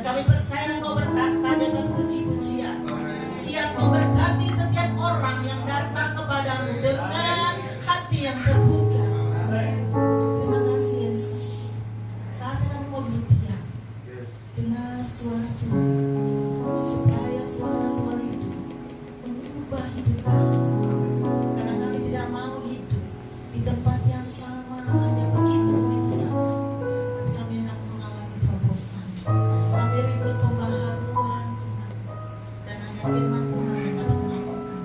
Dan kami percaya Engkau bertata di atas puji-pujian, siap memberkati setiap orang yang datang kepadamu dengan hati yang terbuka. Terima kasih Yesus. Saatnya kami mau duduk diam, dengar suara Tuhan, supaya suara Tuhan itu mengubah hidup kami. Karena kami tidak mau hidup di tempat yang sama, hanya begitu-begitu saja. Tapi kami akan mengalami terobosan. Kami rindu pembaharuan Tuhan. Dan hanya firman Tuhan yang dapat melakukan.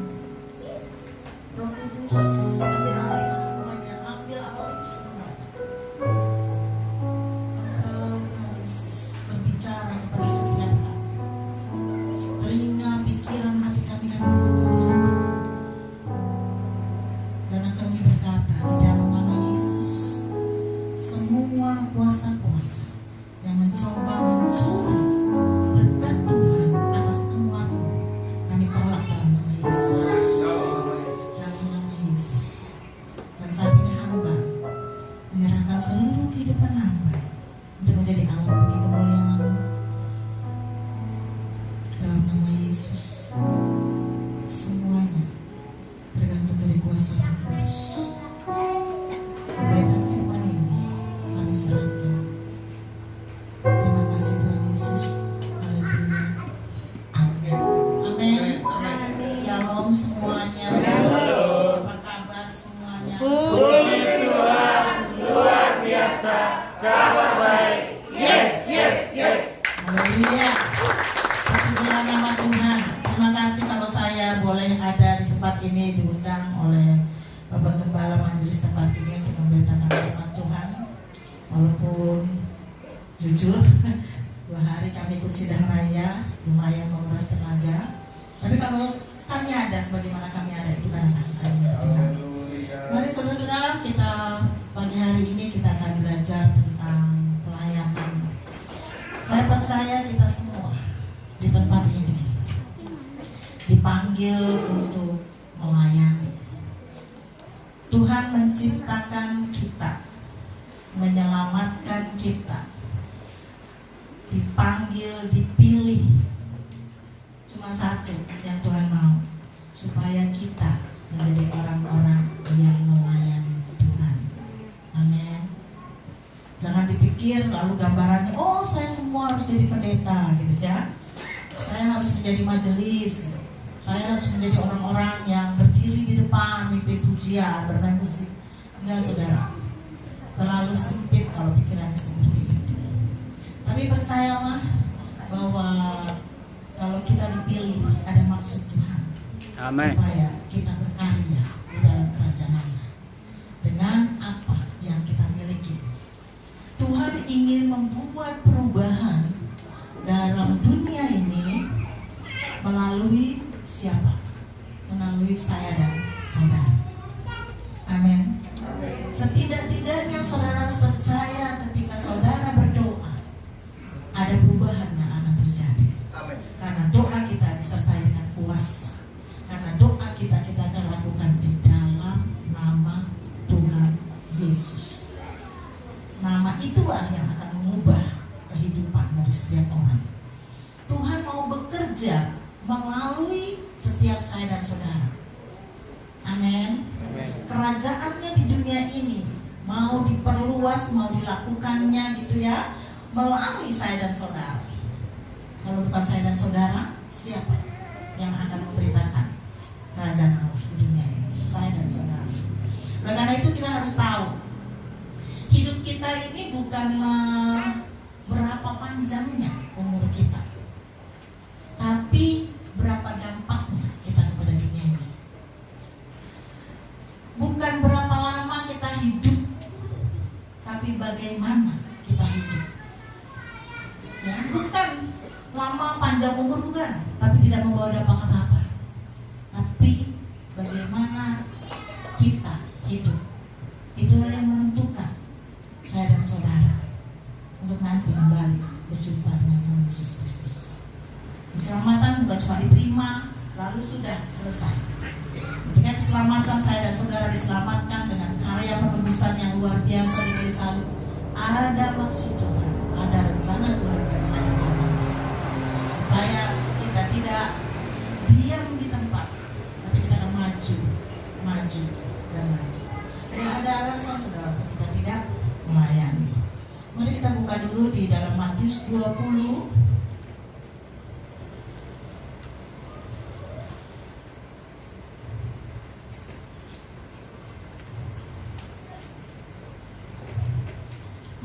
Roh Kudus, ambil alih semuanya. Ambil alih semuanya. Engkau Tuhan Yesus berbicara kepada setiap hati. Telinga, pikiran, hati kami buka di hadapan. Dan kami berkata di dalam nama Yesus, semua kuasa-kuasa yang mencoba mencuri berkat Tuhan atas umatmu, kami tolak dalam nama Yesus. Dalam nama Yesus. Dan saat ini hamba menyerahkan seluruh kehidupan hamba untuk menjadi alat bagi kemuliaan-Mu. Dalam nama Yesus, semuanya tergantung dari kuasa Roh Kudus. Memberikan firman ini kami serahkan. Terima kasih Tuhan Yesus. Haleluya. Amin. Amin. Shalom semuanya. Apa kabar semuanya? Puji Tuhan, luar biasa, kabar baik. Yes, yes, yes. Haleluya. Pujilah nama Tuhan. Terima kasih kalau saya boleh ada di tempat ini, diundang oleh Bapak Gembala Majelis tempat ini untuk memberitakan firman Tuhan. Walaupun jujur 2 hari kami ikut sidang raya, lumayan menguras tenaga. Tapi kalau kami ada, sebagaimana kami ada, itu karena kasih karunia Tuhan. Mari saudara-saudara, kita pagi hari ini kita akan belajar tentang pelayanan. Saya percaya kita semua di tempat ini dipanggil untuk melayani. Tuhan menciptakan kita, menyelamatkan kita, dipanggil, dipilih. Cuma satu yang Tuhan mau, supaya kita menjadi orang-orang yang melayani Tuhan. Amin. Jangan dipikir lalu gambarannya, oh saya semua harus jadi pendeta gitu ya. Saya harus menjadi majelis gitu. Saya harus menjadi orang-orang yang berdiri di depan, mimpin pujian, bermain musik. Enggak saudara, terlalu sempit kalau pikirannya seperti itu. Tapi percayalah bahwa kalau kita dipilih ada maksud Tuhan. Amin. Supaya kita berkarya di dalam kerajaan Allah dengan apa yang kita miliki. Tuhan ingin membuat perubahan dalam dunia ini melalui siapa? Melalui saya dan saudara. Amin. Setidak-tidaknya saudara harus percaya ketika saudara berdoa, ada perubahan yang akan terjadi. Karena doa kita disertai dengan kuasa. Karena doa kita akan lakukan di dalam nama Tuhan Yesus. Nama itulah yang akan mengubah kehidupan dari setiap orang. Tuhan mau bekerja melalui setiap saya dan saudara. Amin. Kerajaannya di dunia ini mau diperluas, mau dilakukannya gitu ya, melalui saya dan saudara. Kalau bukan saya dan saudara, siapa yang akan memberitakan kerajaan Allah di dunia ini? Saya dan saudara. Oleh karena itu kita harus tahu, hidup kita ini bukanlah berapa panjangnya umur kita, tapi berapa dampaknya kita kepada dunia ini. Bukan berapa lama kita hidup, tapi bagaimana kita hidup. Ya, bukan lama panjang umur, bukan, tapi tidak membawa dampak apa-apa. Tapi bagaimana kita hidup, itulah yang menentukan saya dan saudara untuk nanti kembali berjumpa dengan Tuhan Yesus Kristus. Keselamatan bukan cuma diterima lalu sudah selesai. Ketika keselamatan saya dan saudara diselamatkan dengan karya penebusan yang luar biasa di kayu salib, ada maksud Tuhan, ada rencana Tuhan bagi saya dan saudara. dulu di dalam Matius 20.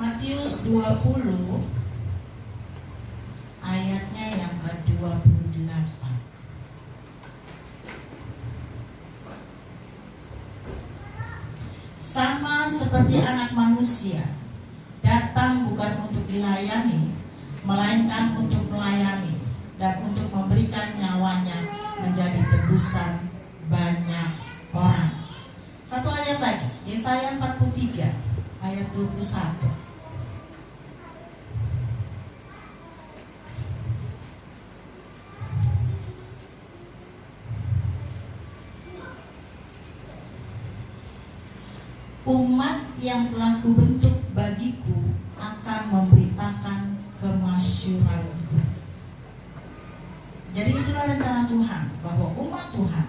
Matius 20 ayatnya yang ke-28. Sama seperti Anak Manusia datang bukan untuk dilayani, melainkan untuk melayani dan untuk memberikan nyawanya menjadi tebusan banyak orang. Satu ayat lagi, Yesaya 43 ayat 21. Umat yang telah kubentuk bagiku akan memberitakan kemasyhuranku. Jadi itulah rencana Tuhan, bahwa umat Tuhan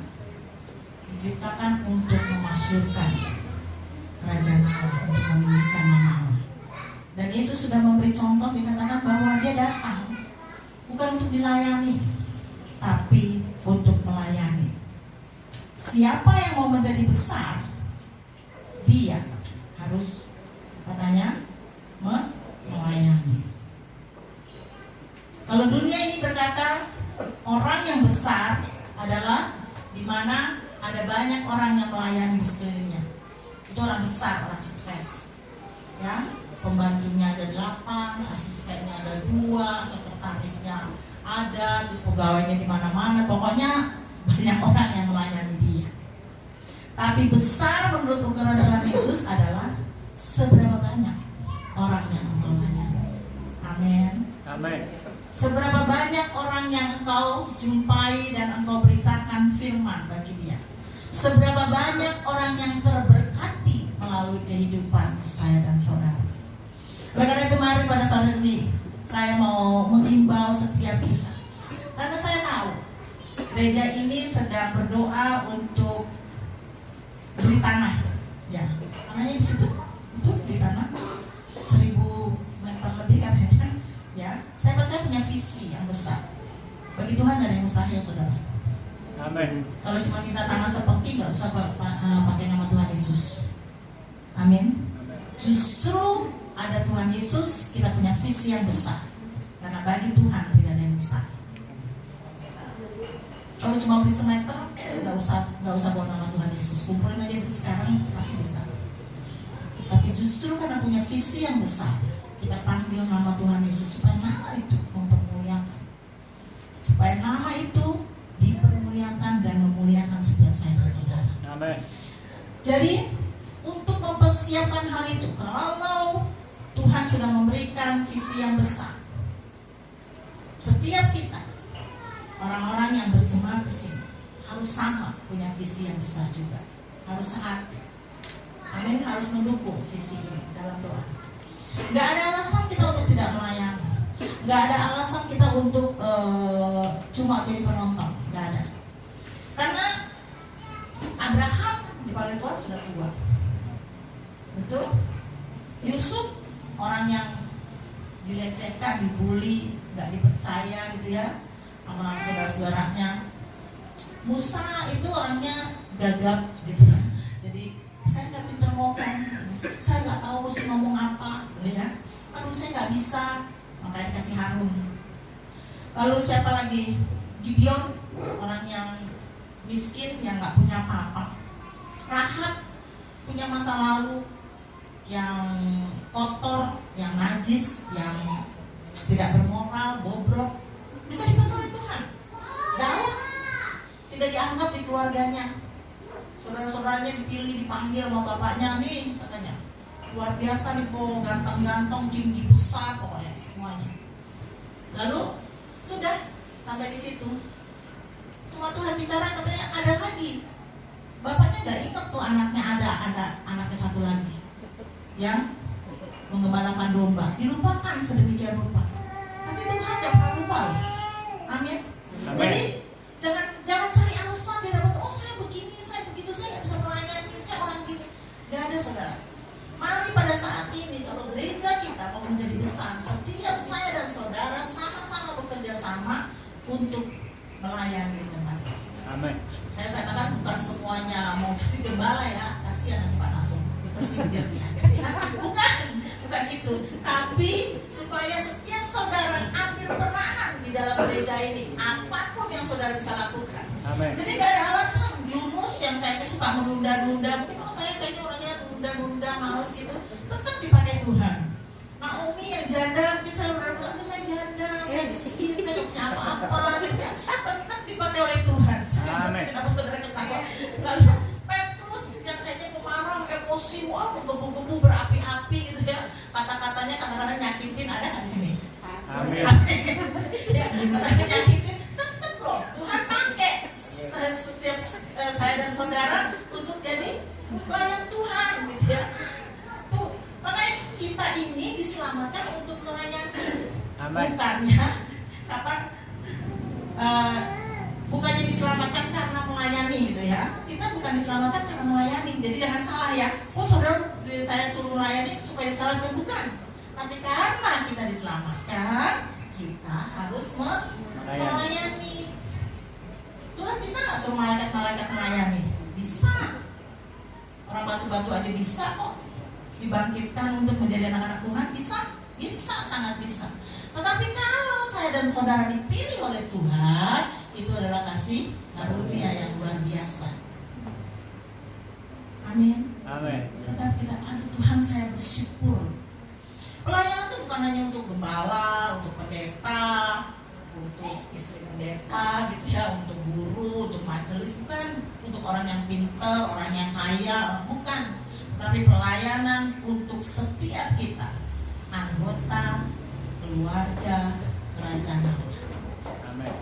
diciptakan untuk memasyurkan kerajaan Allah, untuk meninggikan nama Allah. Dan Yesus sudah memberi contoh, dikatakan bahwa dia datang bukan untuk dilayani, tapi untuk melayani. Siapa yang mau menjadi besar, dia harus, katanya, melayani. Kalau dunia ini berkata orang yang besar adalah di mana ada banyak orang yang melayani di sekelilingnya. Itu orang besar, orang sukses. Ya, pembantunya ada 8, asistennya ada 2, sekretarisnya ada, terus pegawainya di mana-mana. Pokoknya banyak orang yang melayani dia. Tapi besar menurut ukuran Tuhan Yesus adalah seberapa banyak orang yang engkau layani. Amin. Amin. Seberapa banyak orang yang engkau jumpai dan engkau beritakan firman bagi dia. Seberapa banyak orang yang terberkati melalui kehidupan saya dan saudara. Oleh karena itu mari pada saat ini saya mau mengimbau setiap kita. Karena saya tahu gereja ini sedang berdoa untuk beli tanah, ya, tanahnya di situ, itu di tanah 1000 meter lebih katanya, ya. Saya percaya punya visi yang besar. Bagi Tuhan ada yang mustahil, saudara. Amin. Kalau cuma minta tanah sepeki, nggak usah pakai nama Tuhan Yesus. Amin. Justru ada Tuhan Yesus, kita punya visi yang besar. Karena bagi Tuhan tidak ada yang mustahil. Kalau cuma beli semeter, nggak usah bawa nama Tuhan Yesus. Kumpulin aja sekarang pasti bisa. Tapi justru karena punya visi yang besar, kita panggil nama Tuhan Yesus supaya nama itu mempermuliakan, supaya nama itu dipermuliakan dan memuliakan setiap saya dan saudara. Amin. Jadi untuk mempersiapkan hal itu, kalau Tuhan sudah memberikan visi yang besar, setiap kita orang-orang yang berjemaat ke sini harus sama punya visi yang besar juga, harus sehati. Amin, harus mendukung visi ini dalam doa. Gak ada alasan kita untuk tidak melayani, gak ada alasan kita untuk cuma jadi penonton, gak ada. Karena Abraham di paling tua sudah tua, betul. Yusuf orang yang dilecehkan, dibully, gak dipercaya gitu ya sama saudara-saudaranya. Musa itu orangnya gagap gitu ya. Jadi saya nggak pintar ngomong, saya nggak tahu mesti ngomong apa, gitu ya. Aduh saya nggak bisa, makanya dikasih Harun. Lalu siapa lagi? Gideon, orang yang miskin yang nggak punya apa-apa. Rahab punya masa lalu yang kotor, yang najis, yang tidak bermoral, bobrok, bisa dibantu oleh Tuhan. Daud tidak dianggap di keluarganya, saudara-saudaranya dipilih, dipanggil sama bapaknya, nih katanya luar biasa nih po, ganteng-ganteng, tinggi besar, pokoknya semuanya. Lalu sudah sampai di situ, cuma Tuhan bicara, katanya ada lagi. Bapaknya gak ingat tuh anaknya, ada anaknya satu lagi yang menggembalakan domba, dilupakan sedemikian rupa. Tapi Tuhan gak pernah lupa loh. Amin. Jadi jangan cari alasan di dalam, oh saya begini, saya begitu, saya nggak bisa melayani, saya orang gini. Gak ada, saudara. Mari pada saat ini kalau gereja kita mau menjadi besar, setiap untuk melayani tempat ini. Amin. Saya katakan bukan semuanya mau jadi gembala ya, kasihan nanti Pak Nasum tersindir dia. Bukan itu, tapi supaya setiap saudara ambil peranan di dalam gereja ini, apapun yang saudara bisa lakukan. Amin. Jadi gak ada alasan. Yunus yang kayaknya suka menunda-nunda, mungkin kalau saya kayaknya orangnya nunda-nunda, males gitu, tetap dipakai Tuhan. Naomi yang janda, mungkin saya udah saya janda, saya miskin, saya gak punya apa-apa gitu ya, tetap dipakai oleh Tuhan. Amin. Kenapa saudara ketawa? Lalu Petrus yang kayaknya pemarah, emosi, wah menggebu-gebu berapi-api gitu ya, kata-katanya kadang-kadang nyakitin, ada nggak di sini? Amin. Ya, katanya nyakitin, tetap loh Tuhan pakai setiap saya dan saudara untuk jadi pelayan Tuhan gitu ya. Tuh, makanya kita ini diselamatkan untuk melayani. Amin. Bukannya diselamatkan karena melayani gitu ya. Kita bukan diselamatkan karena melayani. Jadi jangan salah ya. Oh saudara, saya suruh melayani supaya diselamatkan, bukan. Tapi karena kita diselamatkan, kita harus melayani. Tuhan bisa nggak suruh malaikat-malaikat melayani? Bisa. Orang batu-batu aja bisa kok dibangkitkan untuk menjadi anak-anak Tuhan, bisa, sangat bisa. Tetapi kalau saya dan saudara dipilih oleh Tuhan, itu adalah kasih karunia yang luar biasa. Amin. Amin. Tetap kita, aduh Tuhan saya bersyukur. Pelayanan itu bukan hanya untuk gembala, untuk pendeta, untuk istri pendeta gitu ya, untuk guru, untuk majelis, bukan. Untuk orang yang pintar, orang yang kaya, bukan. Tapi pelayanan untuk setiap kita, anggota, keluarga, kerajaan Allah. Amin.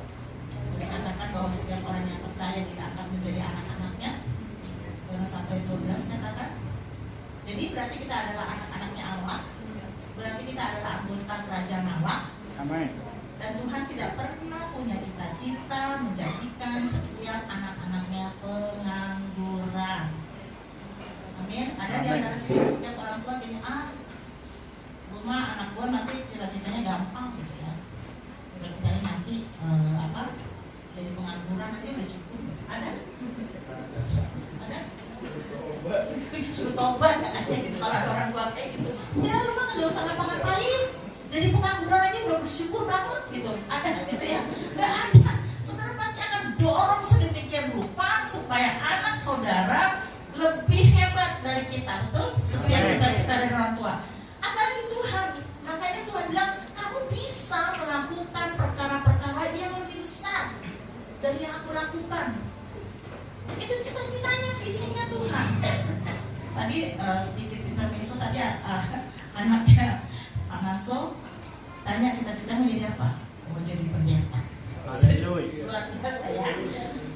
Dikatakan bahwa setiap orang yang percaya diangkat menjadi anak-anaknya. Yohanes 1:12 katakan. Jadi berarti kita adalah anak-anaknya Allah. Berarti kita adalah anggota kerajaan Allah. Amin. Dan Tuhan tidak pernah punya cita-cita menjadikan setiap anak-anaknya pengangguran. Amin. Ada di antara setiap orang tua gini, gue anak gue nanti cita-citanya gampang gitu ya. Cita-citanya nanti jadi pengangguran aja udah cukup. Ada? Suruh tobat katanya gitu. Kalau ada orang tua kayak gitu, ya lu mah gak usah ngapa-ngapain. Jadi pengangguran aja udah bersyukur banget gitu. Ada gitu ya? Gak ada. Saudara pasti akan dorong sedemikian rupa supaya anak saudara lebih hebat dari kita, betul? Setiap cita-cita dari orang tua. Apalagi Tuhan. Makanya Tuhan bilang, kamu bisa melakukan perkara-perkara yang lebih besar dari yang aku lakukan. Itu cita-citanya, visinya Tuhan. Tadi sedikit intermezzo tadi anaknya Pak Naso tanya cita-citanya jadi apa? Mau jadi pendeta. Haleluya. Luar biasa ya.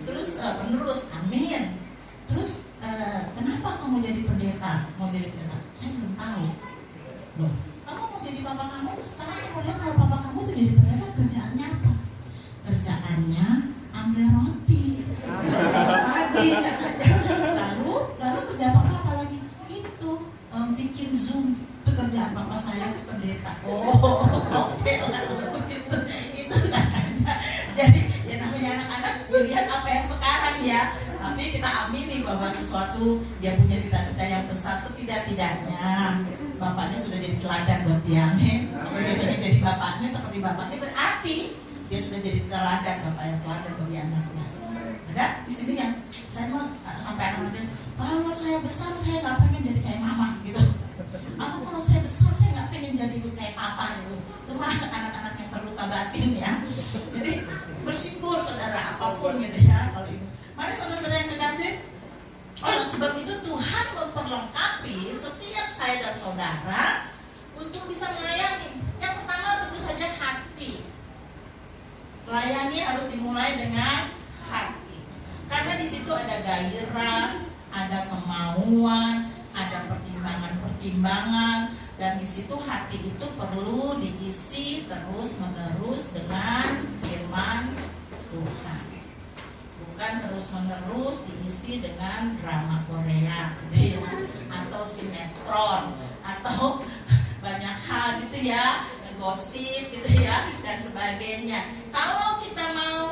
Terus penerus, amin. Terus kenapa kamu jadi pendeta? Mau jadi pendeta? Saya belum tahu. Loh, kamu mau jadi papa kamu? Sekarang kamu lihat kalau papa kamu tuh jadi pendeta kerjaannya apa? Kerjaannya ambil roti. Pagi katanya. Lalu kerja papa apa lagi? Itu bikin Zoom. Itu kerjaan papa saya itu pendeta. Oh, oke lah begitu. Itu katanya. Jadi ya namanya anak-anak melihat apa yang sekarang ya. Tapi kita amini bahwa sesuatu dia punya cita-cita yang besar, setidak-tidaknya bapaknya sudah jadi teladan buat dia. Amin. Kalau dia pengen jadi bapaknya seperti bapaknya, berarti dia sudah jadi teladan, bapak yang teladan bagi anaknya. Ada di sini yang saya mau sampai anak-anaknya, kalau saya besar saya nggak pengen jadi kayak mama gitu. Atau kalau saya besar saya nggak pengen jadi kayak papa gitu. Itu mah anak-anak yang terluka batin ya. Jadi bersyukur saudara apapun gitu ya kalau itu. Mari saudara-saudara yang kekasih, oleh sebab itu Tuhan memperlengkapi setiap saya dan saudara untuk bisa melayani. Yang pertama tentu saja hati. Melayani harus dimulai dengan hati. Karena di situ ada gairah, ada kemauan, ada pertimbangan-pertimbangan, dan di situ hati itu perlu diisi terus-menerus dengan firman Tuhan. Bukan terus-menerus diisi dengan drama Korea gitu ya, atau sinetron, atau banyak hal gitu ya, gosip gitu ya, dan sebagainya. Kalau kita mau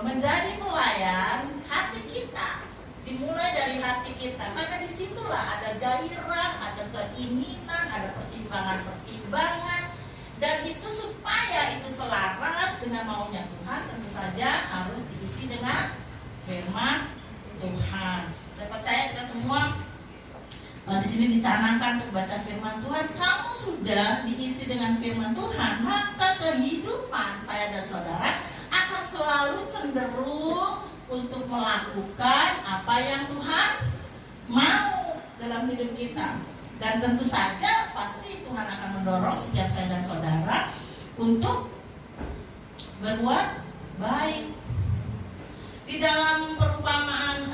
menjadi pelayan, hati kita dimulai dari hati kita, karena disitulah ada gairah, ada keinginan, ada pertimbangan-pertimbangan, dan itu supaya itu selaras dengan maunya Tuhan, tentu saja harus diisi dengan firman Tuhan. Saya percaya kita semua di sini dicanangkan untuk baca firman Tuhan. Kamu sudah diisi dengan firman Tuhan, maka kehidupan saya dan saudara akan selalu cenderung untuk melakukan apa yang Tuhan mau dalam hidup kita. Dan tentu saja pasti Tuhan akan mendorong setiap saya dan saudara untuk berbuat baik. Di dalam perumpamaan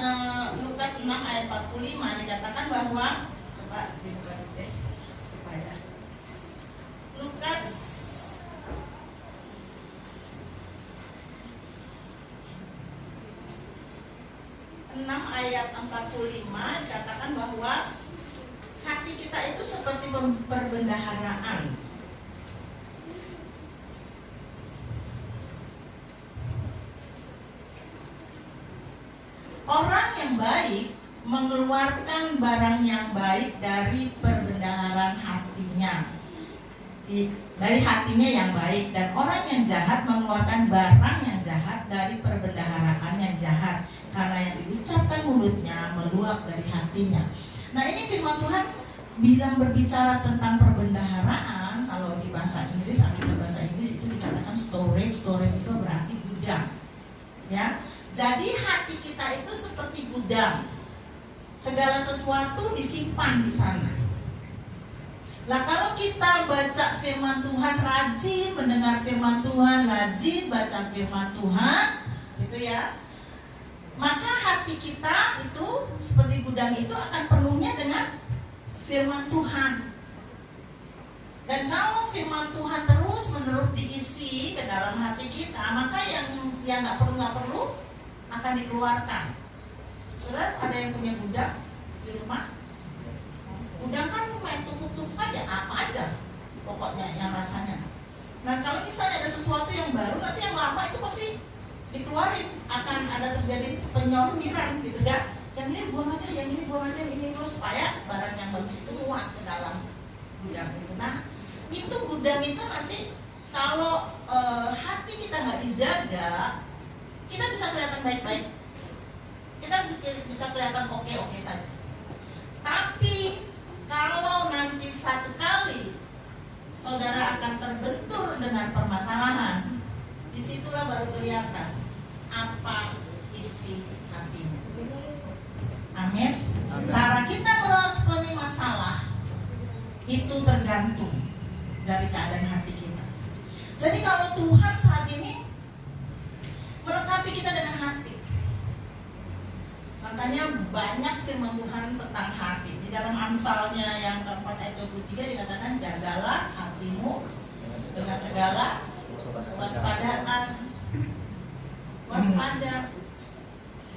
Lukas 6 ayat 45 dikatakan bahwa, coba dibuka dulu deh supaya Lukas 6 ayat 45 dikatakan bahwa hati kita itu seperti perbendaharaan. Orang yang baik mengeluarkan barang yang baik dari perbendaharaan hatinya, dari hatinya yang baik, dan orang yang jahat mengeluarkan barang yang jahat dari perbendaharaan yang jahat, karena yang diucapkan mulutnya meluap dari hatinya. Nah, ini firman Tuhan berbicara tentang perbendaharaan. Kalau di bahasa Inggris, Alkitab bahasa Inggris itu dikatakan storage itu berarti gudang, ya. Jadi hati kita itu seperti gudang, segala sesuatu disimpan di sana. Nah, kalau kita baca firman Tuhan, rajin mendengar firman Tuhan, rajin baca firman Tuhan, gitu ya, maka hati kita itu seperti gudang itu akan penuhnya dengan firman Tuhan. Dan kalau firman Tuhan terus menerus diisi ke dalam hati kita, maka yang nggak perlu akan dikeluarkan. Saudara, ada yang punya gudang di rumah? Gudang kan main tumpuk-tumpuk aja, apa aja pokoknya yang rasanya. Nah, kalau misalnya ada sesuatu yang baru, nanti yang lama itu pasti dikeluarin, akan ada terjadi penyortiran gitu ya. Yang ini buang aja, yang ini buang aja, ini dulu, supaya barang yang bagus itu muat ke dalam gudang itu. Nah, itu gudang itu nanti kalau hati kita nggak dijaga, kita bisa kelihatan baik-baik, kita bisa kelihatan oke-oke saja. Tapi kalau nanti satu kali saudara akan terbentur dengan permasalahan, disitulah baru kelihatan apa isi hatimu. Amin. Cara kita meresponi masalah itu tergantung dari keadaan hati kita. Jadi kalau Tuhan saat ini melengkapi kita dengan hati, makanya banyak firman Tuhan tentang hati. Di dalam Amsalnya yang keempat ayat 23 dikatakan, jagalah hatimu dengan segala kewaspadaan. Waspada,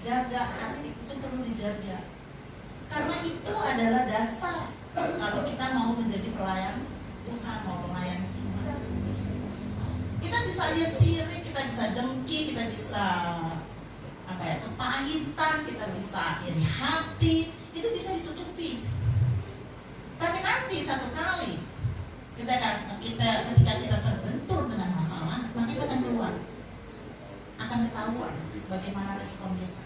jaga hati itu perlu dijaga, karena itu adalah dasar kalau kita mau menjadi pelayan Tuhan, mau melayani Tuhan. Kita bisa aja sirik, kita bisa dengki, kita bisa kepahitan, kita bisa iri hati, itu bisa ditutupi. Tapi nanti satu kali ketika kita terbentur dengan masalah, maka itu akan keluar, akan ketahuan bagaimana respon kita,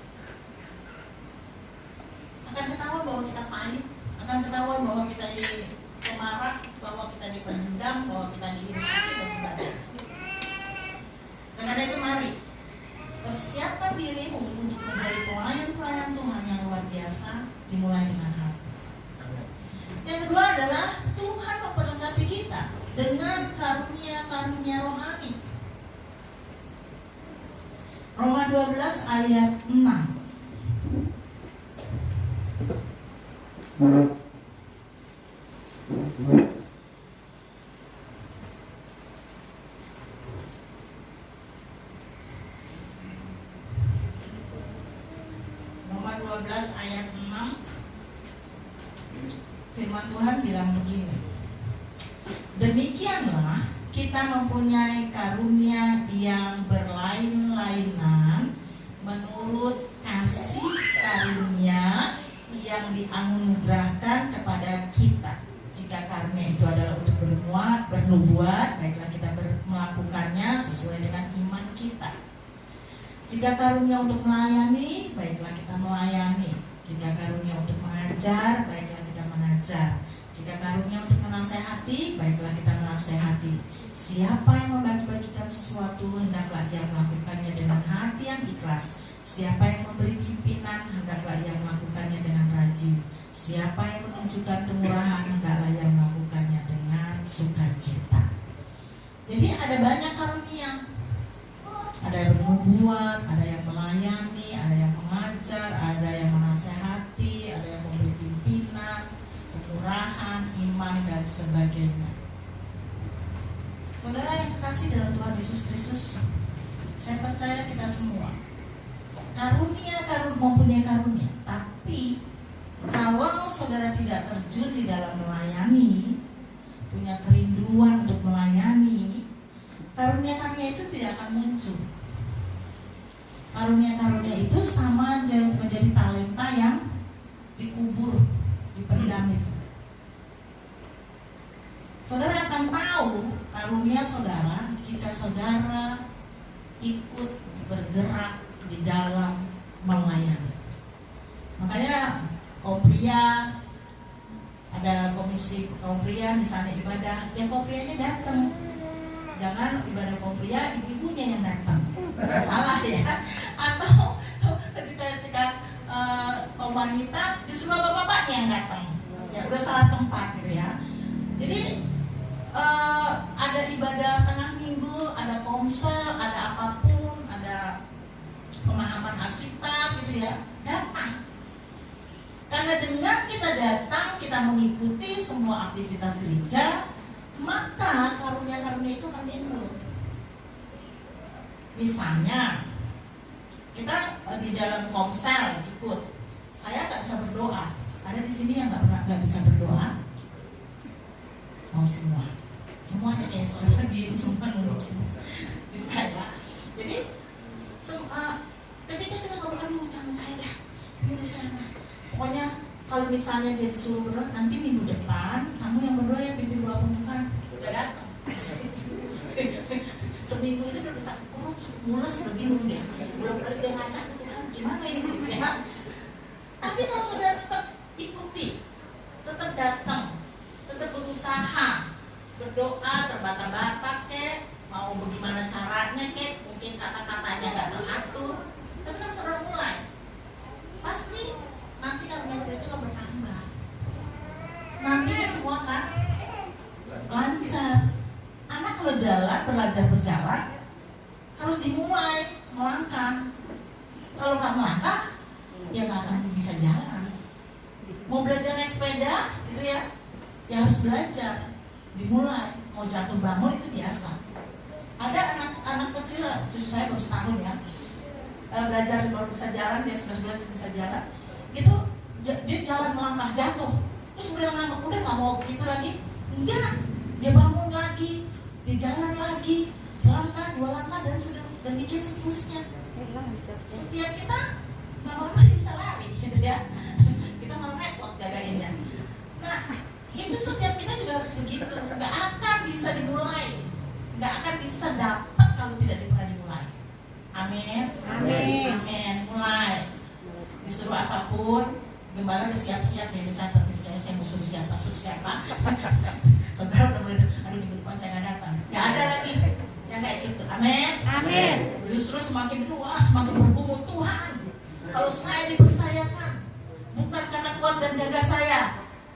akan ketahuan bahwa kita pahit, akan ketahuan bahwa kita pemarah, bahwa kita dipendam, bahwa kita iri hati dan sebagainya. Dan karena itu mari persiapkan dirimu untuk menjadi pelayan-pelayan Tuhan yang luar biasa, dimulai dengan hati. Yang kedua adalah Tuhan memperlengkapi kita dengan karunia-karunia rohani. Roma 12 ayat 6. Roma 12 ayat 6. Firman Tuhan bilang begini, demikianlah kita mempunyai karunia yang berlain-lain kelainan menurut kasih karunia yang dianugerahkan kepada kita. Jika karunia itu adalah untuk bernubuat, baiklah kita melakukannya sesuai dengan iman kita. Jika karunia untuk melayani, baiklah kita melayani. Jika karunia untuk mengajar, baiklah kita mengajar. Jika karunia untuk menasehati, baiklah kita menasehati. Siapa yang membagi-bagikan sesuatu, hendaklah ia melakukannya dengan hati yang ikhlas. Siapa yang memberi pimpinan, hendaklah ia melakukannya dengan rajin. Siapa yang menunjukkan kemurahan, hendaklah ia melakukannya dengan sukacita. Jadi ada banyak karunia. Ada yang bernubuat, ada yang melayani, ada yang mengajar, ada yang menasehati, ada yang memberi pimpinan, kemurahan, iman, dan sebagainya. Saudara yang kekasih dalam Tuhan Yesus Kristus, saya percaya kita semua mempunyai karunia. Tapi kalau saudara tidak terjun di dalam melayani, punya kerinduan untuk melayani, karunia-karunia itu tidak akan muncul. Karunia-karunia itu sama menjadi talenta yang dikubur, dipendam itu. Saudara akan tahu karunia saudara jika saudara ikut bergerak di dalam melayani. Makanya kaum pria, ada komisi kaum pria misalnya ibadah, ya kaum prianya datang. Jangan ibadah kaum pria ibu-ibunya yang datang, nggak salah ya. Atau ketika kaum wanita justru bapak-bapaknya yang datang, ya udah salah tempat gitu ya. Jadi ada ibadah tengah minggu, ada komsel, ada apapun, ada pemahaman Alkitab gitu ya, datang. Karena dengan kita datang, kita mengikuti semua aktivitas gereja, maka karunia-karunia itu akan timbul. Misalnya kita di dalam komsel ikut, saya nggak bisa berdoa. Ada di sini yang nggak bisa berdoa? Mau semua, semuanya kayak saudara diem semua nunduk semua, bisa ya. Jadi ketika kita ngomong jangan saya dah, di sana. Pokoknya kalau misalnya dia disuruh berdoa, nanti minggu depan kamu yang berdoa ya, pimpin doa pembukaan. Udah datang. Seminggu itu udah bisa mules, udah bingung dia. Belum balik dia ngacak, gimana ini gitu ya. Tapi kalau saudara tetap ikuti, tetap datang, tetap berusaha, berdoa terbata-bata kek, mau bagaimana caranya kek, mungkin kata-katanya gak teratur, tapi kan saudara mulai, pasti nanti karunia itu akan bertambah. Nantinya semua kan lancar. Anak kalau belajar berjalan harus dimulai melangkah. Kalau nggak melangkah, ya nggak akan bisa jalan. Mau belajar naik sepeda, gitu ya harus belajar, dimulai. Mau jatuh bangun itu biasa. Ada anak kecil, cucu saya baru setahun ya, belajar baru bisa jalan, dia sudah bisa jalan. Gitu dia jalan melangkah jatuh, terus udah nggak mau gitu lagi, enggak, dia bangun lagi, dia jalan lagi, selangkah, dua langkah, dan demikian seterusnya. Setiap kita lama-lama dia bisa lari gitu ya, kita malah repot gagainnya. Nah itu setiap kita juga harus begitu, nggak akan bisa dimulai, nggak akan bisa dapat kalau tidak pernah dimulai. Amin, amin, amin. Mulai. Disuruh apapun, gembala udah siap-siap nih, udah catat nih, saya mau suruh siapa, saudara udah mulai, aduh minggu depan saya nggak datang, nggak ada lagi yang kayak gitu. Amin, amin. Justru semakin tua semakin bergumul, Tuhan kalau saya dipercayakan bukan karena kuat dan gagah saya,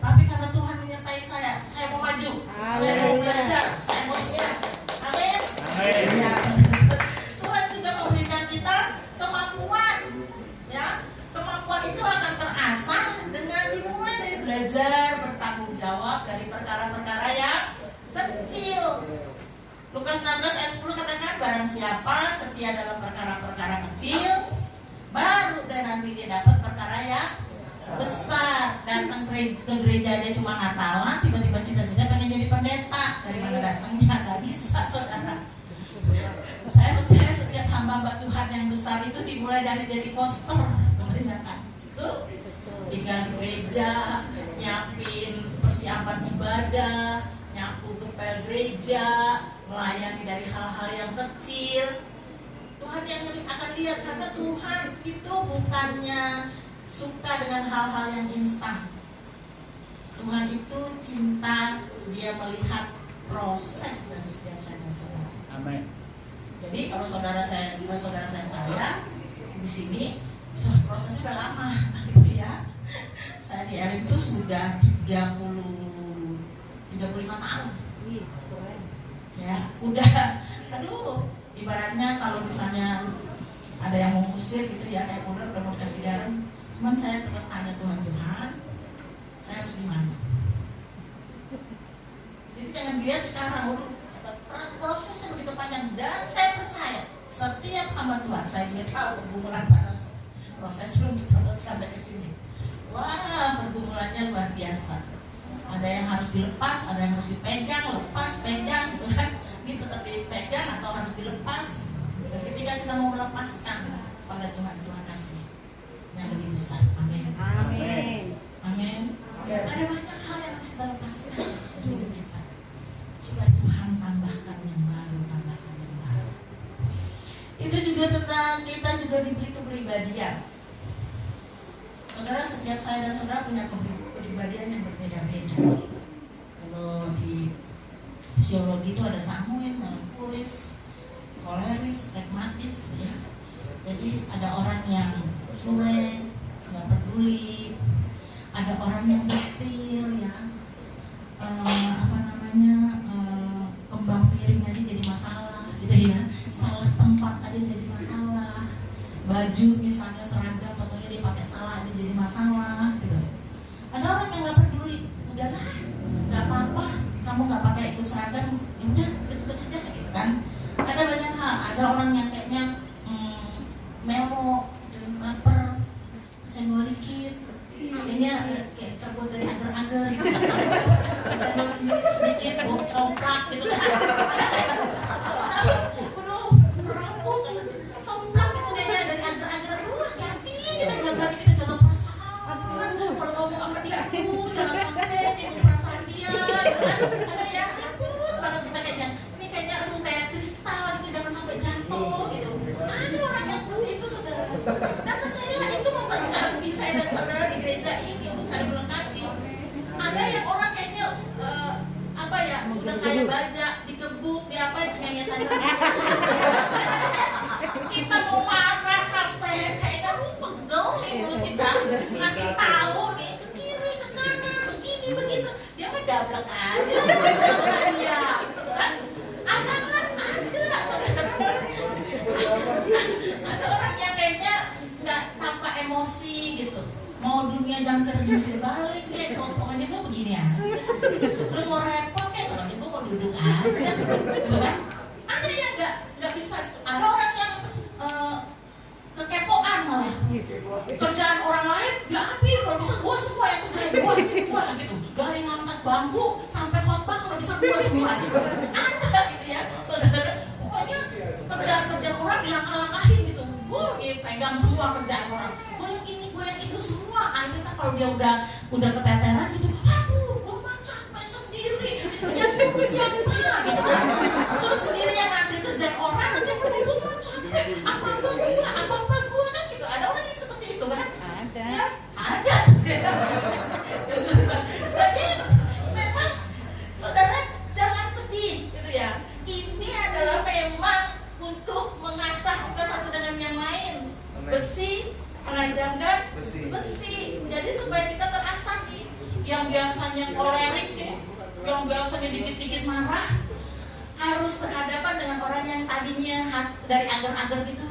tapi karena Tuhan menyertai saya mau maju, saya mau belajar, saya mau siap. Amin, amin. Ya, Tuhan juga memberikan kita kemampuan, ya. Kemampuan itu akan terasah dengan dimulai dari belajar bertanggung jawab dari perkara-perkara yang kecil. Lukas 16 ayat 10 katakan, barang siapa setia dalam perkara-perkara kecil, baru dan nanti dia dapat perkara yang besar. Datang ke gereja aja cuma Natalan, tiba-tiba cita-cita pengen jadi pendeta, dari mana datangnya? Gak bisa saudara. Saya percaya setiap hamba hamba-hamba Tuhan yang besar itu dimulai dari poster kebanyakan. Betul? Tinggal di gereja, nyiapin persiapan ibadah, nyapu ngepel gereja, melayani dari hal-hal yang kecil. Tuhan yang akan lihat, karena Tuhan itu bukannya suka dengan hal-hal yang instan. Tuhan itu cinta, dia melihat proses dari setiap saya dan saudara. Amin. Jadi kalau saudara dan saya di sini prosesnya udah lama, gitu ya. Saya di LM itu sudah 35 tahun. Ya, udah, aduh, ibaratnya kalau misalnya ada yang mau musir gitu ya, kayak udah mau dikasih garam. Cuman saya tetap tanya Tuhan, saya harus gimana? Jadi jangan dilihat sekarang, prosesnya begitu panjang. Dan saya percaya setiap hamba Tuhan, saya juga tahu pergumulan pada proses untuk sampai ke sini. Wah, pergumulannya luar biasa. Ada yang harus dilepas, ada yang harus dipegang, lepas, pegang, gitu kan. Ini tetap dipegang atau harus dilepas. Dan ketika kita mau melepaskan pada Tuhan, Tuhan kasih yang lebih besar. Amin. Amin. Amin. Ada banyak hal yang harus kita lepaskan di hidup kita, supaya Tuhan tambahkan yang baru. Itu juga tentang kita juga diberi kepribadian. Saudara, setiap saya dan saudara punya kepribadian yang berbeda-beda. Kalau di psikologi itu ada sanguin, melankolis, koleris, pragmatis, gitu ya. Jadi ada orang yang cuek, nggak peduli, ada orang yang detail, ya, kembang miring aja jadi masalah, gitu ya. Salah tempat aja jadi masalah. Baju misalnya seragam, contohnya dia pakai salah aja jadi masalah, gitu. Ada orang yang nggak peduli, udahlah, nggak apa-apa, kamu nggak pakai ikut seragam, ya udah, ikut aja, gitu kan. Ada banyak hal. Ada orang yang kayaknya melo, gitu, baper, kesenggol dikit, kayaknya kayak terbuat dari agar-agar, gitu. Kesenggol sedikit, somplak, gitu kan. Waduh, merampok, somplak itu dia dari agar-agar. Aduh, hati-hati, kita jaga perasaan. Kalau ngomong sama dia, jangan sampai nyinggung perasaan dia, gitu kan. Ada ya, ampun banget kita kayaknya. Ini kayaknya kayak kristal gitu, jangan sampai jatuh, gitu. Ada orang yang seperti itu, saudara. Dan percayalah, itu memperlengkapi saya dan saudara di gereja ini untuk saling melengkapi. Ada yang orang kayaknya udah kayak baja, digebuk, diapain, cengengesan. Kita mau marah sampai kayaknya pegel nih mulut kita, ngasih tahu nih ke kiri, ke kanan, begini, begitu. Dia mah dablek aja, suka-suka dia, gitu kan. Ada kan? Ada, saudara. Ada orang yang kayaknya nggak tanpa emosi gitu. Mau dunia jungkir balik deh, pokoknya gue begini aja. Lu mau repot deh, pokoknya gue mau duduk aja, gitu kan? Ada yang nggak bisa. Ada orang yang kekepoan malah. Kerjaan orang lain diambil, kalau bisa gue semua yang kerjain gue gitu. Dari ngangkat bambu sampai khotbah kalau bisa gue semua gitu. Ada gitu ya, saudara. Pokoknya kerjaan orang dilangkah-langkahin gitu. Gue pegang semua kerjaan orang. Gue yang ini, gue yang itu semua. Akhirnya kalau dia udah keteteran gitu, aduh, gue mah capek sendiri. Yang gue siapa gitu kan. Terus sendiri yang ngambil kerjaan orang, nanti gue mah capek. Apa-apa gue kan gitu. Ada orang yang seperti itu kan? Ada. Ya, ada. Jadi memang saudara jangan sedih gitu ya. Ini adalah memang untuk mengasah kita satu dengan yang lain. Besi menajamkan besi. Jadi supaya kita terasah nih. Yang biasanya kolerik nih, yang biasanya dikit-dikit marah, harus berhadapan dengan orang yang tadinya dari agar-agar gitu.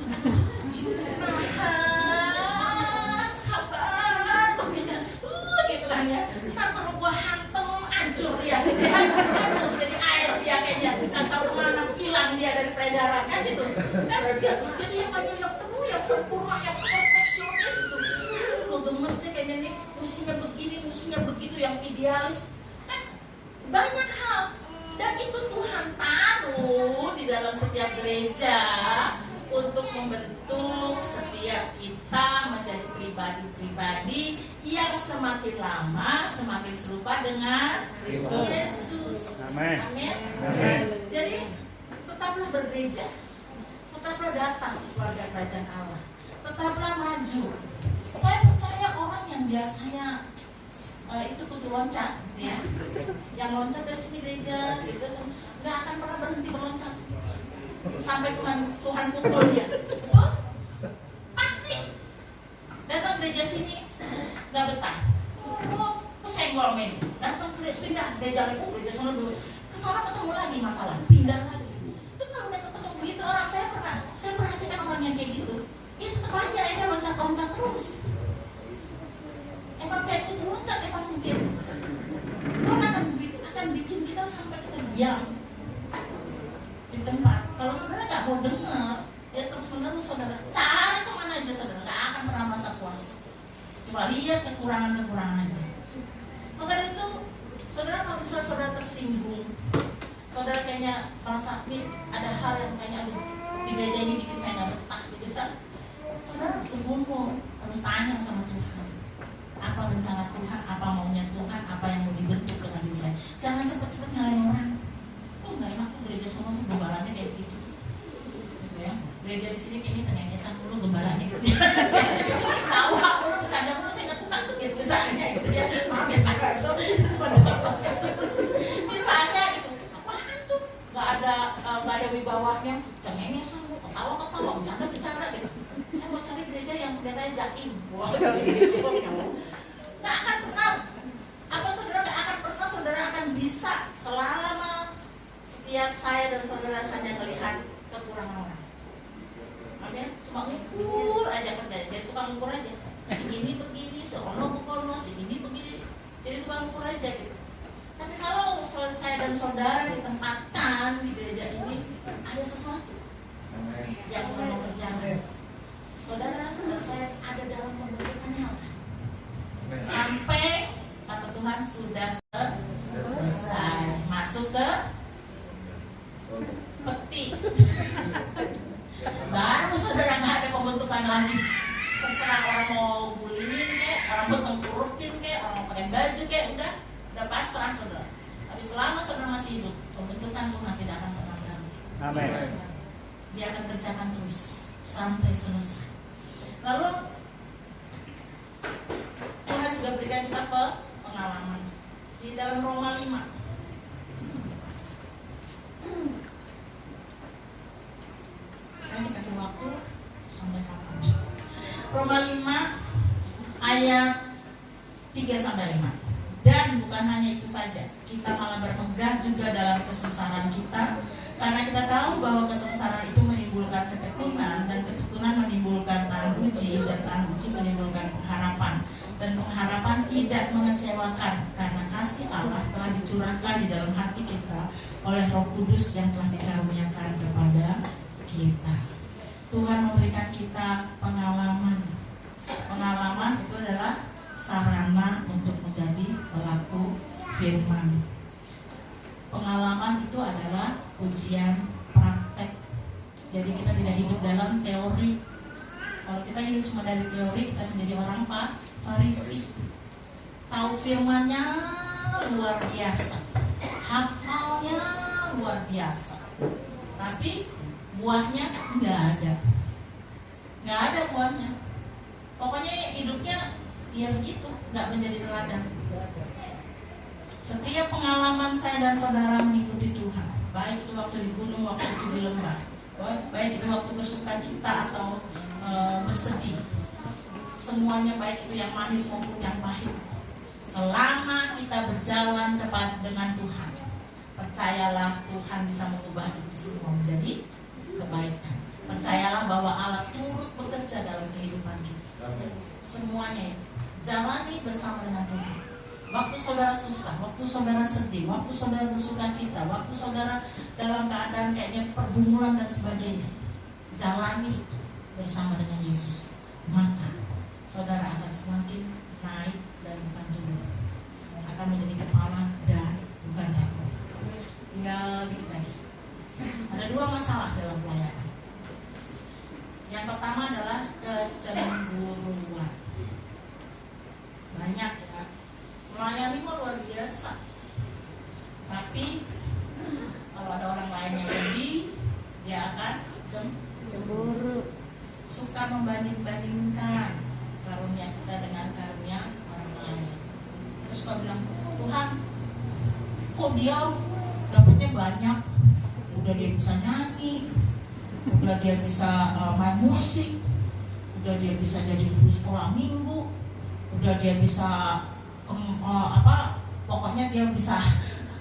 Nahan, sabar, gitu kan ya. Ntar kalau gua hantem, hancur ya, gitu ya. Jadi air dia kayaknya, nggak tahu kemana, hilang dia dari peredaran kan gitu. Kan jadi yang kayak yang penuh, yang sempurna, yang perfeksionis gitu. Gua gemes deh kayaknya nih, mestinya begini, mestinya begitu, yang idealis. Kan banyak hal. Dan itu Tuhan taruh di dalam setiap gereja untuk membentuk setiap kita menjadi pribadi-pribadi yang semakin lama semakin serupa dengan Yesus. Amin. Amin. Amin. Jadi tetaplah bergereja, tetaplah datang kepada kerajaan Allah, tetaplah maju. Saya percaya orang yang biasanya itu kutu loncat, gitu ya, yang loncat dari sini gereja, nggak akan pernah berhenti meloncat sampai Tuhan pukul dia. Betul? Pasti datang gereja sini nggak betah, kesenggol men, datang pindah gereja lagi, gereja sana dulu, kesana ketemu lagi masalah, pindah lagi. Itu kalau udah ketemu begitu orang, saya perhatikan orang yang kayak gitu, ya tetap aja ini loncat-loncat terus. Emang kayak itu loncat emang mungkin Tuhan akan bikin kita sampai kita diam di tempat. Kalau saudara nggak mau dengar, ya terus menerus saudara cari kemana aja, saudara nggak akan pernah merasa puas. Cuma lihat kekurangan aja. Maka dari itu, saudara kalau misalnya saudara tersinggung, saudara kayaknya merasa nih ada hal yang kayaknya aduh di gereja ini bikin saya nggak betah gitu kan, saudara harus bergumul, harus tanya sama Tuhan. Apa rencana Tuhan, apa maunya Tuhan, apa yang mau dibentuk dengan diri saya. Jangan cepat-cepat nyalain orang. Nggak enak tuh gereja semua gembalanya kayak begitu, gitu ya. Gereja di sini kayaknya cengengesan mulu gembalanya gitu ya. Tawa mulu, bercanda mulu, saya nggak suka tuh gitu misalnya gitu ya. Maaf ya Pak Raso, itu contoh. Misalnya gitu, apaan tuh? Nggak ada wibawanya, cengengesan mulu, ketawa, bercanda gitu. Saya mau cari gereja yang kelihatannya jaim. Wah, nggak akan pernah. Saudara nggak akan pernah saudara akan bisa selama setiap saya dan saudara hanya melihat kekurangan orang. Amin. Cuma ukur aja kerjanya, jadi tukang ukur aja. Si ini begini, si ono bukono, si ini begini. Jadi tukang ukur aja gitu. Tapi kalau saya dan saudara ditempatkan di gereja ini, ada sesuatu yang Tuhan mau kerjakan. Saudara dan saya ada dalam pembentukannya sampai kata Tuhan sudah selesai, masuk ke peti, baru saudara nggak ada pembentukan lagi. Terserah orang mau bullying kek, orang mau tengkurupin kek, orang mau pakai baju kek, udah pasrah saudara. Tapi selama saudara masih hidup, pembentukan Tuhan tidak akan pernah berhenti. Amin. Dia akan kerjakan terus sampai selesai. Lalu Tuhan juga berikan kita pengalaman di dalam Roma 5. Saya dikasih waktu sampai kapan? Roma 5 ayat 3-5. Dan bukan hanya itu saja, kita malah bermegah juga dalam kesengsaraan kita, karena kita tahu bahwa kesengsaraan itu menimbulkan ketekunan, dan ketekunan menimbulkan tahan uji, dan tahan uji menimbulkan pengharapan. Dan pengharapan tidak mengecewakan, karena kasih Allah telah dicurahkan di dalam hati kita oleh Roh Kudus yang telah dikaruniakan kepada kita. Tuhan memberikan kita pengalaman. Pengalaman itu adalah sarana untuk menjadi pelaku firman. Pengalaman itu adalah ujian praktek. Jadi kita tidak hidup dalam teori. Kalau kita hidup cuma dari teori, kita menjadi orang Farisi. Tahu firmannya luar biasa, hafalnya luar biasa, tapi buahnya nggak ada buahnya. Pokoknya hidupnya ya begitu, nggak menjadi teladan. Setiap pengalaman saya dan saudara mengikuti Tuhan, baik itu waktu di gunung, waktu itu di lembah, baik itu waktu bersuka cita atau bersedih, semuanya baik itu yang manis maupun yang pahit. Selama kita berjalan dengan Tuhan, percayalah Tuhan bisa mengubah itu semua menjadi kebaikan. Percayalah bahwa Allah turut bekerja dalam kehidupan kita. Semuanya jalani bersama dengan Tuhan. Waktu saudara susah, waktu saudara sedih, waktu saudara bersuka cita, waktu saudara dalam keadaan kayaknya pergumulan dan sebagainya, jalani itu bersama dengan Yesus. Maka saudara akan semakin naik dan bukan turun, akan menjadi kepala dan bukan ekor. Tinggal dikit lagi. Ada dua masalah dalam pelayanan. Yang pertama adalah kecemburuan. Banyak ya, melayani mah luar biasa, tapi kalau ada orang lain yang lebih, dia akan cemburu, suka membanding-bandingkan karunia kita dengan karunia orang lain. Terus kau bilang, Tuhan, kok dia dapatnya banyak, udah dia bisa nyanyi, udah dia bisa main musik, udah dia bisa jadi guru sekolah minggu, udah dia bisa pokoknya dia bisa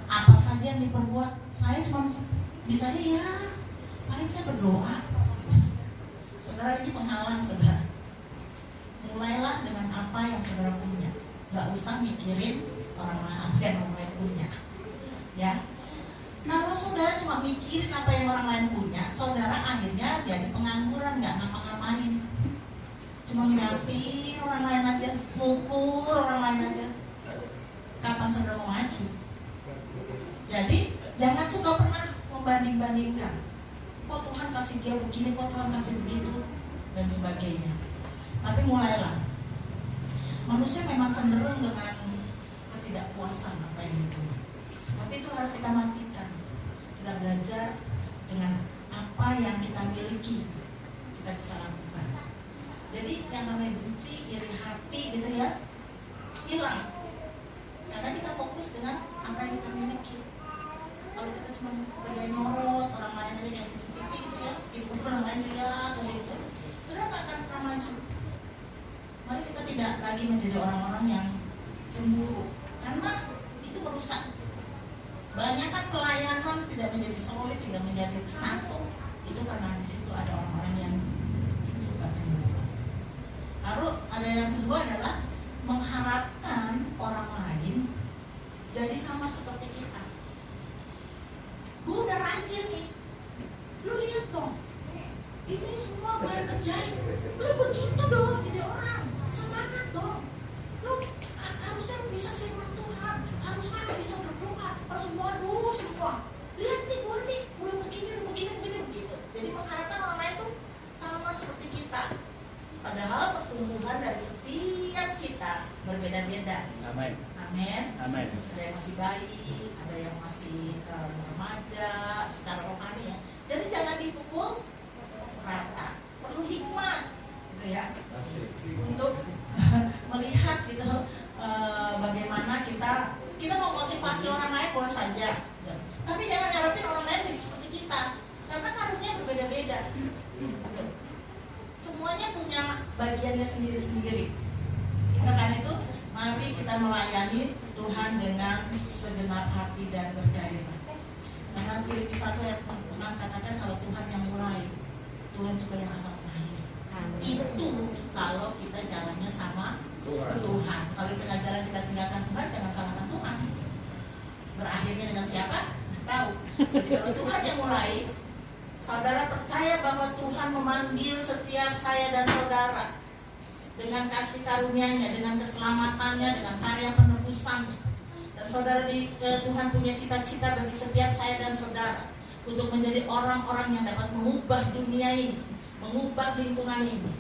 apa saja yang diperbuat. Saya cuma bisanya ya paling saya berdoa. Saudara, ini penghalang saudara. Mulailah dengan apa yang saudara punya, nggak usah mikirin orang lain apa yang orang lain punya ya. Kalau saudara cuma mikirin apa yang orang lain punya, saudara akhirnya jadi pengangguran, nggak ngapa-ngapain, cuma ngeliatin orang lain aja, ngukur orang lain aja. Kapan saudara mau maju? Jadi jangan suka pernah membanding-bandingkan. Kok Tuhan kasih dia begini, kok Tuhan kasih begitu, dan sebagainya. Tapi mulailah. Manusia memang cenderung dengan ketidakpuasan apa yang dipunya. Tapi itu harus kita matikan. Kita belajar dengan apa yang kita miliki, kita bisa lakukan. Jadi yang namanya benci, iri hati gitu ya, hilang. Karena kita fokus dengan apa yang kita miliki. Kalau kita cuma kerja nyorot orang lain aja kayak CCTV gitu ya, ibu orang lain lihat kayak gitu, sudah nggak akan pernah maju. Mari kita tidak lagi menjadi orang-orang yang cemburu, karena itu merusak. Banyak kan pelayanan tidak menjadi solid, tidak menjadi satu, itu karena di situ ada orang-orang yang suka cemburu. Lalu ada yang kedua adalah mengharapkan orang lain jadi sama seperti kita. Gue udah rajin nih, lu lihat dong, ini semua gue yang kerjain, lu begitu dong jadi orang, semangat dong, lu harusnya bisa firman Tuhan, harusnya lu bisa berdoa, semua, lihat nih gue nih, udah begini begitu. Jadi mengharapkan orang lain tuh sama seperti kita, padahal pertumbuhan dari setiap kita berbeda-beda. Amin. Amin. Amin. Ada yang masih bayi, ada yang masih remaja secara rohani ya. Jadi jangan dipukul rata. Perlu hikmat, gitu ya, untuk melihat gitu bagaimana kita mau motivasi orang lain boleh saja, gitu. Tapi jangan ngarepin orang lain jadi seperti kita, karena karunia berbeda-beda. Gitu. Semuanya punya bagiannya sendiri-sendiri. Oleh karena itu, mari kita melayani Tuhan dengan segenap hati dan bergairah. Karena Filipi 1 ayat 6 katakan kalau Tuhan yang mulai, Tuhan juga yang akan mengakhiri. Itu kalau kita jalannya sama Tuhan. Kalau di tengah jalan kita tinggalkan Tuhan, jangan salahkan Tuhan. Berakhirnya dengan siapa? Tidak tahu. Jadi kalau Tuhan yang mulai, saudara percaya bahwa Tuhan memanggil setiap saya dan saudara dengan kasih karunia-Nya, dengan keselamatannya, dengan karya penebusannya. Dan saudara Tuhan punya cita-cita bagi setiap saya dan saudara untuk menjadi orang-orang yang dapat mengubah dunia ini, mengubah lingkungan ini.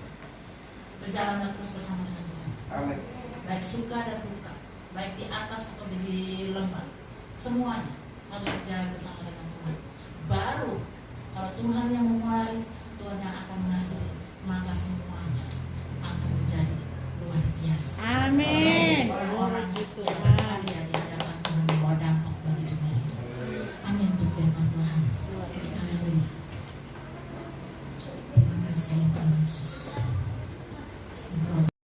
Berjalan terus bersama dengan Tuhan. Amin. Baik suka dan duka, baik di atas atau di lembah, semuanya harus berjalan bersama dengan Tuhan. Baru kalau Tuhan yang